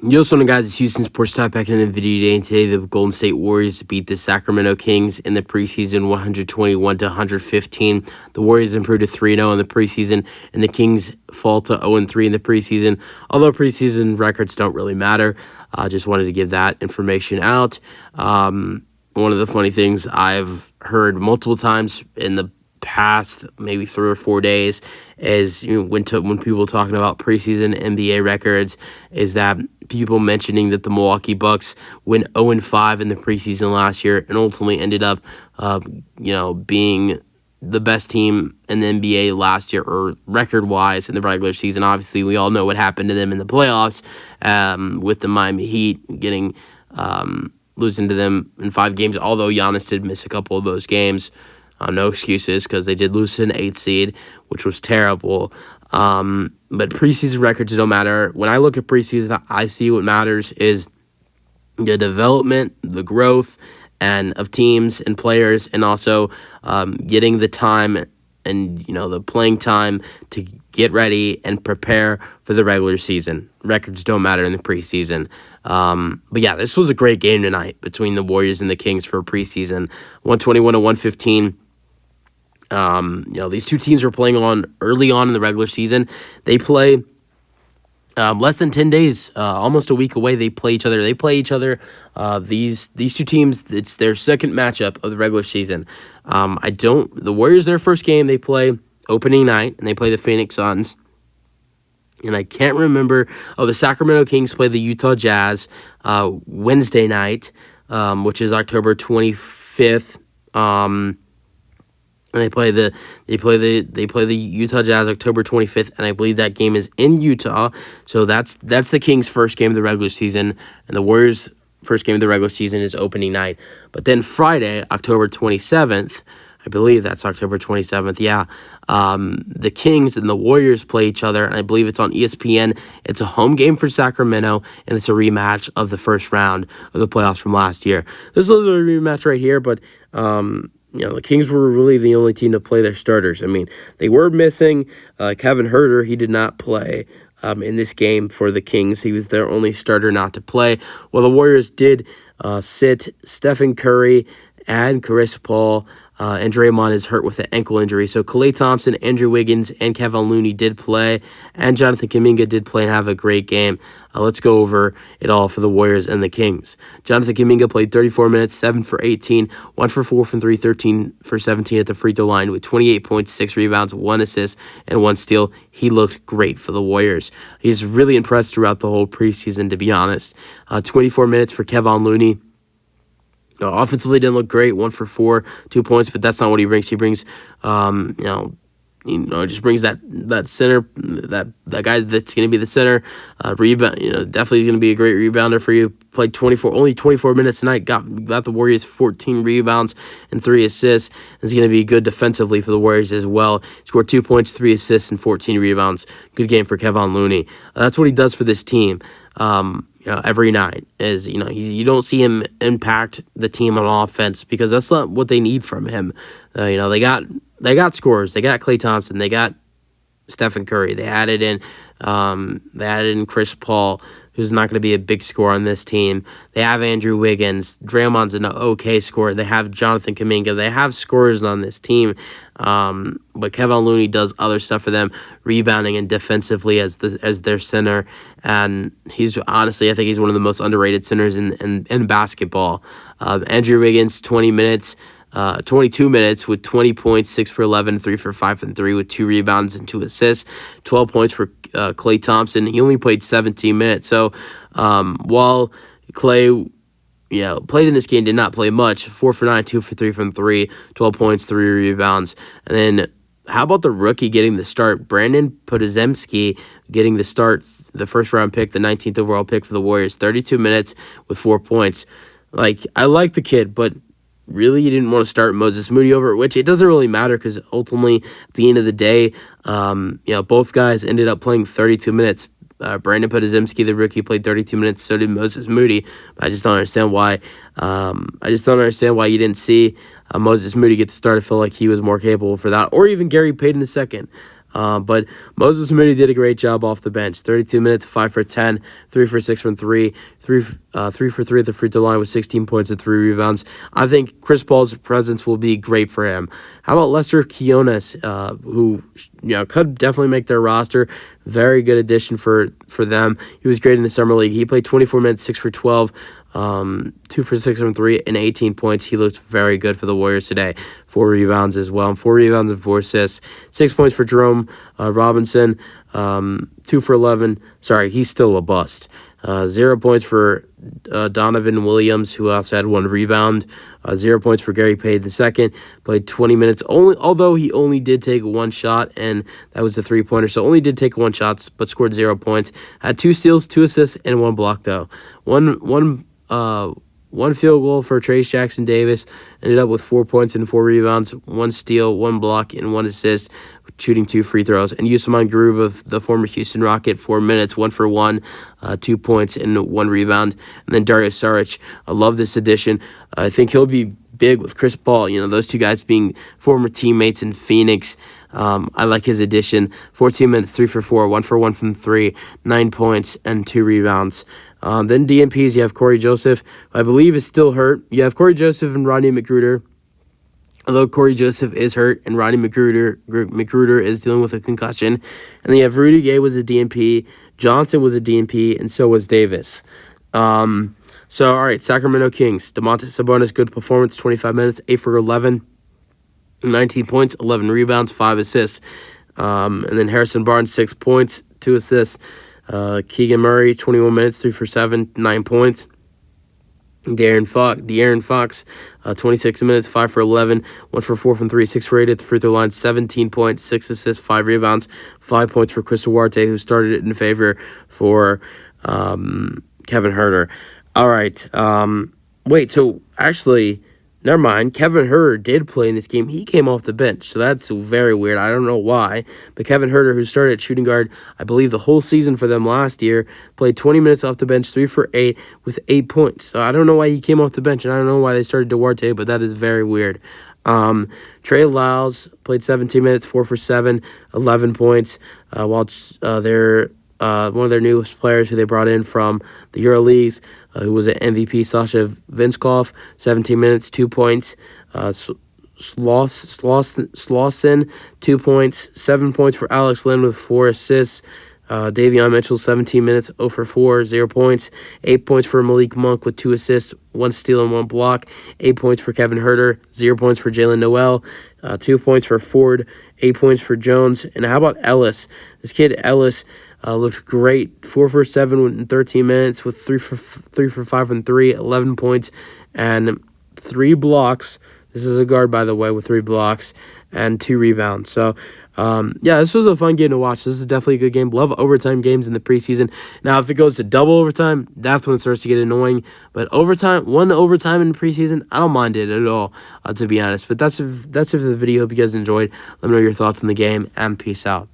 Yo, what's going on, guys? It's Houston Sports Talk back in the video today. And today, the Golden State Warriors beat the Sacramento Kings in the preseason 121-115. The Warriors improved to 3-0 in the preseason, and the Kings fall to 0-3 in the preseason. Although preseason records don't really matter, I just wanted to give that information out. One of the funny things I've heard multiple times in the past maybe 3 or 4 days is when people talking about preseason NBA records is that people mentioning that the Milwaukee Bucks went 0-5 in the preseason last year and ultimately ended up being the best team in the NBA last year, or record-wise in the regular season. Obviously, we all know what happened to them in the playoffs with the Miami Heat getting losing to them in 5 games, although Giannis did miss a couple of those games. No excuses, because they did lose to an 8 seed, which was terrible. But preseason records don't matter. When I look at preseason, I see what matters is the development, the growth, and of teams and players, and also getting the time and the playing time to get ready and prepare for the regular season. Records don't matter in the preseason. But yeah, this was a great game tonight between the Warriors and the Kings for preseason, 121-115. These two teams were playing on early on in the regular season. They play less than 10 days, almost a week away. They play each other. These two teams, it's their second matchup of the regular season. The Warriors, their first game, they play opening night, and they play the Phoenix Suns. And I can't remember. The Sacramento Kings play the Utah Jazz Wednesday night, which is October 25th. And they play the Utah Jazz October 25th, and I believe that game is in Utah. So that's the Kings' first game of the regular season, and the Warriors' first game of the regular season is opening night. But then Friday, October 27th, I believe that's October 27th. Yeah, the Kings and the Warriors play each other, and I believe it's on ESPN. It's a home game for Sacramento, and it's a rematch of the first round of the playoffs from last year. This was a rematch right here, but the Kings were really the only team to play their starters. I mean, they were missing Kevin Huerter. He did not play in this game for the Kings. He was their only starter not to play. Well, the Warriors did sit Stephen Curry and Chris Paul. And Draymond is hurt with an ankle injury. So Klay Thompson, Andrew Wiggins, and Kevin Looney did play. And Jonathan Kuminga did play and have a great game. Let's go over it all for the Warriors and the Kings. Jonathan Kuminga played 34 minutes, 7 for 18, 1 for 4 from 3, 13 for 17 at the free throw line with 28 points, 6 rebounds, 1 assist, and 1 steal. He looked great for the Warriors. He's really impressed throughout the whole preseason, to be honest. 24 minutes for Kevin Looney. Offensively didn't look great, 1 for 4, 2 points, but that's not what he brings. He brings, just brings that center, that guy that's going to be the center, rebound. Definitely going to be a great rebounder for you. Played only 24 minutes tonight. Got the Warriors 14 rebounds and 3 assists. It's going to be good defensively for the Warriors as well. Scored 2 points, 3 assists, and 14 rebounds. Good game for Kevin Looney. That's what he does for this team. Every night is, you don't see him impact the team on offense because that's not what they need from him. They got scorers. They got Klay Thompson. They got Stephen Curry. They added in Chris Paul, who's not going to be a big scorer on this team. They have Andrew Wiggins. Draymond's an okay scorer. They have Jonathan Kuminga. They have scorers on this team. But Kevin Looney does other stuff for them, rebounding and defensively as their center. And I think he's one of the most underrated centers in basketball. Andrew Wiggins, 22 minutes with 20 points, 6 for 11, 3 for 5 and 3 with 2 rebounds and 2 assists, 12 points for Klay Thompson. He only played 17 minutes. So while Klay played in this game, did not play much, 4 for 9, 2 for 3 from 3, 12 points, 3 rebounds. And then how about the rookie getting the start? Brandon Podziemski getting the start, the first-round pick, the 19th overall pick for the Warriors, 32 minutes with 4 points. I like the kid, but really you didn't want to start Moses Moody over, which it doesn't really matter because ultimately at the end of the day, both guys ended up playing 32 minutes. Brandon Podziemski, the rookie, played 32 minutes. So did Moses Moody. But I just don't understand why. You didn't see Moses Moody get the start. I feel like he was more capable for that, or even Gary Payton II. But Moses Moody did a great job off the bench. 32 minutes, 5 for 10, 3 for 6 from 3, 3 for 3 at the free throw line with 16 points and 3 rebounds. I think Chris Paul's presence will be great for him. How about Lester Quinones, who could definitely make their roster? Very good addition for them. He was great in the summer league. He played 24 minutes, 6 for 12. 2 for 6 from 3 and 18 points. He looked very good for the Warriors today. 4 rebounds as well. 4 rebounds and 4 assists. 6 points for Jerome Robinson. 2 for 11. Sorry, he's still a bust. 0 points for Donovan Williams, who also had 1 rebound. 0 points for Gary Payton II. Played 20 minutes, although he only did take 1 shot, and that was the 3-pointer. So only did take 1 shot, but scored 0 points. Had 2 steals, 2 assists, and 1 block, though. One field goal for Trace Jackson Davis. Ended up with 4 points and 4 rebounds, 1 steal, 1 block, and 1 assist, shooting 2 free throws. And Usman Garuba, the former Houston Rocket, 4 minutes, 1 for 1, 2 points and 1 rebound. And then Darius Saric, I love this addition. I think he'll be big with Chris Paul. Those two guys being former teammates in Phoenix. I like his addition. 14 minutes, 3 for 4, 1 for 1 from 3, 9 points and 2 rebounds. Then DNPs, you have Corey Joseph, who I believe is still hurt. You have Corey Joseph and Rodney McGruder. Although Corey Joseph is hurt and Rodney McGruder is dealing with a concussion. And then you have Rudy Gay was a DNP, Johnson was a DNP, and so was Davis. All right, Sacramento Kings. Domantas Sabonis, good performance, 25 minutes, 8 for 11, 19 points, 11 rebounds, 5 assists. And then Harrison Barnes, 6 points, 2 assists. Keegan Murray, 21 minutes, 3 for 7, 9 points. De'Aaron Fox, 26 minutes, 5 for 11, 1 for 4 from 3, 6 for 8 at the free throw line, 17 points, 6 assists, 5 rebounds, 5 points for Chris Duarte, who started it in favor for Kevin Huerter. All right. Never mind. Kevin Huerter did play in this game. He came off the bench, so that's very weird. I don't know why. But Kevin Huerter, who started at shooting guard, I believe the whole season for them last year, played 20 minutes off the bench, 3 for 8, with 8 points. So I don't know why he came off the bench, and I don't know why they started Duarte, but that is very weird. Trey Lyles played 17 minutes, 4 for 7, 11 points, while they're one of their newest players who they brought in from the EuroLeagues, who was an MVP, Sasha Vinskov, 17 minutes, 2 points. Slauson, 2 points. 7 points for Alex Lynn with 4 assists. Davion Mitchell, 17 minutes, 0 for 4, 0 points. 8 points for Malik Monk with 2 assists, 1 steal and 1 block. 8 points for Kevin Huerter, 0 points for Jalen Noel, 2 points for Ford, 8 points for Jones. And how about Ellis? This kid, Ellis, looked great. 4 for 7 in 13 minutes with 3 for 5 from 3, 11 points, and 3 blocks. This is a guard, by the way, with 3 blocks and 2 rebounds. So, this was a fun game to watch. This is definitely a good game. Love overtime games in the preseason. Now, if it goes to double overtime, that's when it starts to get annoying. But one overtime in the preseason, I don't mind it at all, to be honest. But that's it for the video. Hope you guys enjoyed. Let me know your thoughts on the game, and peace out.